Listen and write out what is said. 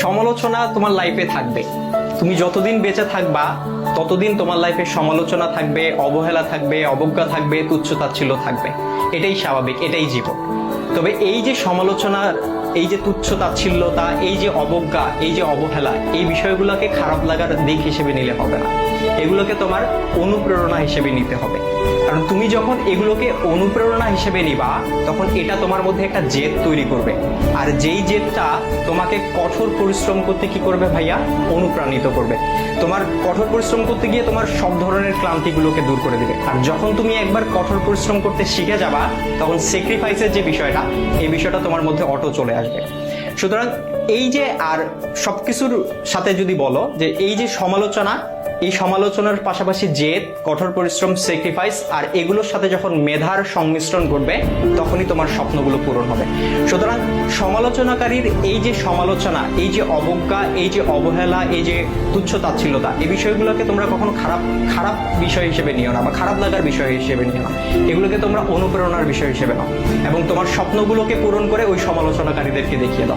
সমালোচনা তোমার লাইফে থাকবে। তুমি যতদিন বেঁচে থাকবা ততদিন তোমার লাইফে সমালোচনা থাকবে, অবহেলা থাকবে, অবজ্ঞা থাকবে, তুচ্ছ-তাচ্ছিল্য থাকবে। এটাই স্বাভাবিক, এটাই জীবন। তবে এই যে সমালোচনার, এই যে তুচ্ছ-তাচ্ছিল্যতা, এই যে অবজ্ঞা, এই যে অবহেলা, এই বিষয়গুলোকে খারাপ লাগার দিক হিসেবে নিলে হবে না। এগুলোকে তোমার অনুপ্রেরণা হিসেবে নিতে হবে। কারণ তুমি যখন এগুলোকে অনুপ্রেরণা হিসেবে নিবা, তখন এটা তোমার মধ্যে একটা জেদ তৈরি করবে। আর যেই জেদটা তোমাকে কঠোর পরিশ্রম করতে কি করবে ভাইয়া? অনুপ্রাণিত করবে। তোমার কঠোর পরিশ্রম করতে গিয়ে তোমার সব ধরনের ক্লান্তিগুলোকে দূর করে দিবে। আর যখন তুমি একবার কঠোর পরিশ্রম করতে শিখে যাবা, তখন স্যাক্রিফাইসের যে বিষয়টা, এই বিষয়টা তোমার মধ্যে অটো চলে আসবে। সুতরাং এই যে, আর সবকিছুর সাথে যদি বলো যে এই যে সমালোচনা, এই সমালোচনার পাশাপাশি জেদ, কঠোর পরিশ্রম, স্যাক্রিফাইস, আর এগুলোর সাথে যখন মেধার সংমিশ্রণ ঘটবে, তখনই তোমার স্বপ্নগুলো পূরণ হবে। সুতরাং সমালোচনাকারীর এই যে সমালোচনা, এই যে অবজ্ঞা, এই যে অবহেলা, এই যে তুচ্ছ-তাচ্ছিল্যতা, এই বিষয়গুলোকে তোমরা কখনো খারাপ বিষয় হিসেবে নিও না, বা খারাপ লাগার বিষয় হিসেবে নিও না। এগুলোকে তোমরা অনুপ্রেরণার বিষয় হিসেবে নাও এবং তোমার স্বপ্নগুলোকে পূরণ করে ওই সমালোচনাকারীদেরকে দেখিয়ে দাও।